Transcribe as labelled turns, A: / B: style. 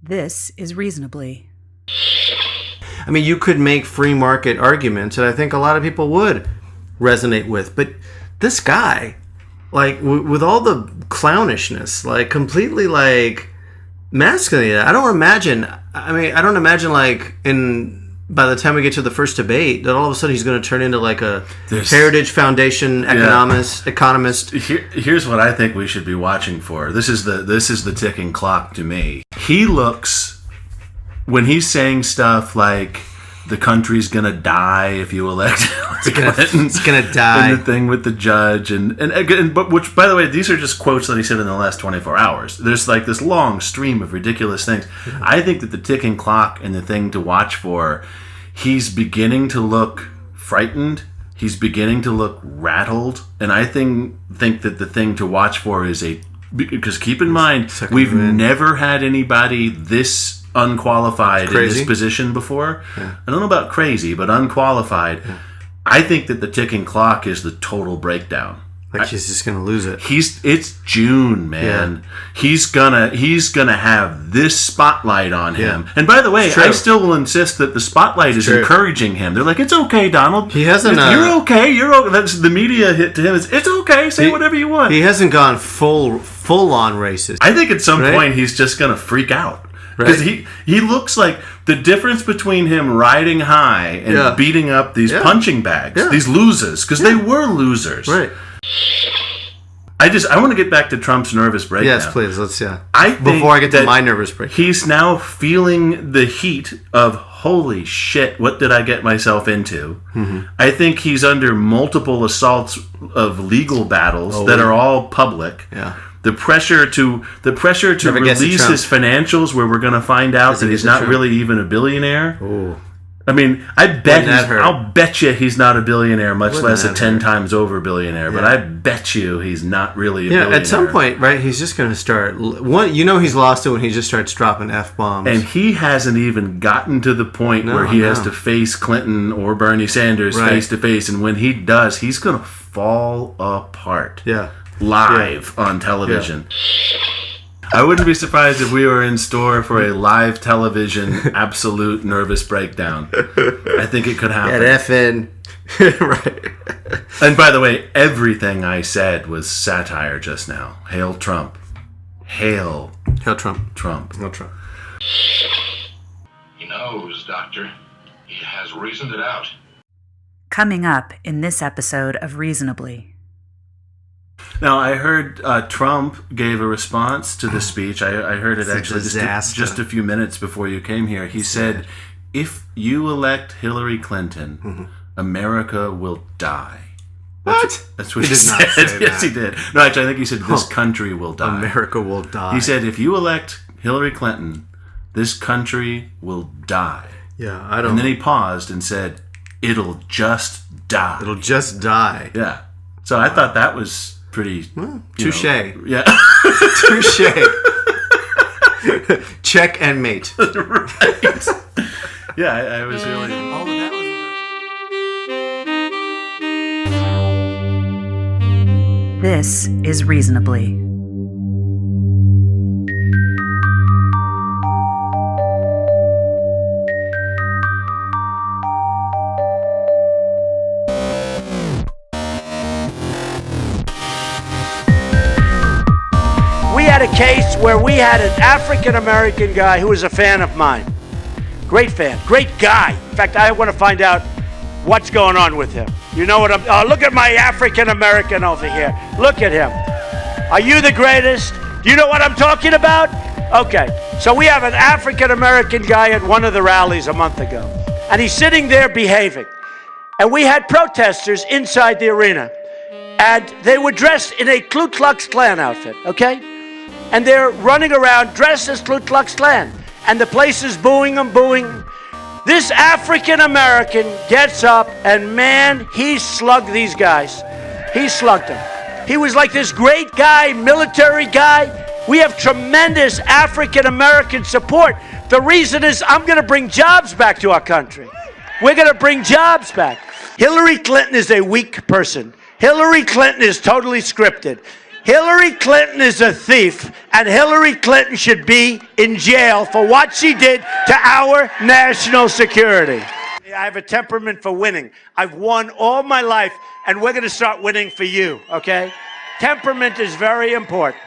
A: This is Reasonably.
B: I mean, you could make free market arguments, and I think a lot of people would resonate with. But this guy, like, with all the clownishness, like, completely, like, masculine. I don't imagine, like, by the time we get to the first debate, that all of a sudden he's going to turn into, like, a Heritage Foundation economist.
C: Here's what I think we should be watching for. This is the ticking clock to me. He looks, when he's saying stuff like, the country's gonna die if you elect Clinton.
B: It's gonna die.
C: And the thing with the judge, but which, by the way, these are just quotes that he said in the last 24 hours. There's like this long stream of ridiculous things. Mm-hmm. I think that the ticking clock and the thing to watch for, he's beginning to look frightened. He's beginning to look rattled, and I think that the thing to watch for is because keep in mind, we've never had anybody this unqualified in this position before. Yeah. I don't know about crazy, but unqualified. Yeah. I think that the ticking clock is the total breakdown.
B: Like he's just gonna lose it.
C: It's June, man. Yeah. He's gonna have this spotlight on him. Yeah. And by the way, I still will insist that the spotlight is encouraging him. They're like, it's okay, Donald.
B: He hasn't.
C: You're okay. You're okay. That's the media hit to him. It's okay. Say whatever you want.
B: He hasn't gone full on racist.
C: I think at some point he's just gonna freak out. Because he looks like the difference between him riding high and beating up these punching bags, these losers, because they were losers.
B: Right.
C: I want to get back to Trump's nervous breakdown.
B: Yes, please. Let's before I get to my nervous breakdown.
C: He's now feeling the heat of, holy shit, what did I get myself into? Mm-hmm. I think he's under multiple assaults of legal battles that are all public.
B: Yeah.
C: The pressure to release his financials, where we're going to find out that he's not really even a billionaire.
B: Ooh.
C: I mean, I'll bet you he's not a billionaire, much less a 10 times over billionaire. Yeah. But I bet you he's not really a billionaire.
B: At some point, right? He's just going to start. He's lost it when he just starts dropping F-bombs.
C: And he hasn't even gotten to the point where he has to face Clinton or Bernie Sanders face to face. And when he does, he's going to fall apart.
B: Yeah.
C: Live on television. Yeah. I wouldn't be surprised if we were in store for a live television absolute nervous breakdown. I think it could happen.
B: At FN. Right.
C: And by the way, everything I said was satire just now. Hail Trump. Hail
B: Trump.
C: Trump.
B: Hail Trump.
D: He knows, Doctor. He has reasoned it out.
A: Coming up in this episode of Reasonably.
C: Now, I heard Trump gave a response to the speech. I heard it actually just a few minutes before you came here. He said, if you elect Hillary Clinton, America will die. That's what he said.
B: Not say that.
C: Yes, he did. No, actually, I think he said, this country will die.
B: America will die.
C: He said, if you elect Hillary Clinton, this country will die.
B: Yeah, I don't
C: And then he paused and said, it'll just die.
B: It'll just die.
C: Yeah. So I thought that was pretty...
B: touche.
C: Yeah.
B: Touche. Check and mate.
C: Right. Yeah, I was really...
B: Oh, that was...
A: This is Reasonably.
E: Had a case where we had an African-American guy who was a fan of mine. Great fan, great guy. In fact, I want to find out what's going on with him. You know what look at my African-American over here. Look at him. Are you the greatest? Do you know what I'm talking about? Okay, so we have an African-American guy at one of the rallies a month ago, and he's sitting there behaving. And we had protesters inside the arena, and they were dressed in a Ku Klux Klan outfit, okay? And they're running around dressed as Ku Klux Klan. And the place is booing them, booing. This African-American gets up and, man, he slugged these guys. He slugged them. He was like this great guy, military guy. We have tremendous African-American support. The reason is I'm going to bring jobs back to our country. We're going to bring jobs back. Hillary Clinton is a weak person. Hillary Clinton is totally scripted. Hillary Clinton is a thief, and Hillary Clinton should be in jail for what she did to our national security. I have a temperament for winning. I've won all my life, and we're going to start winning for you, okay? Temperament is very important.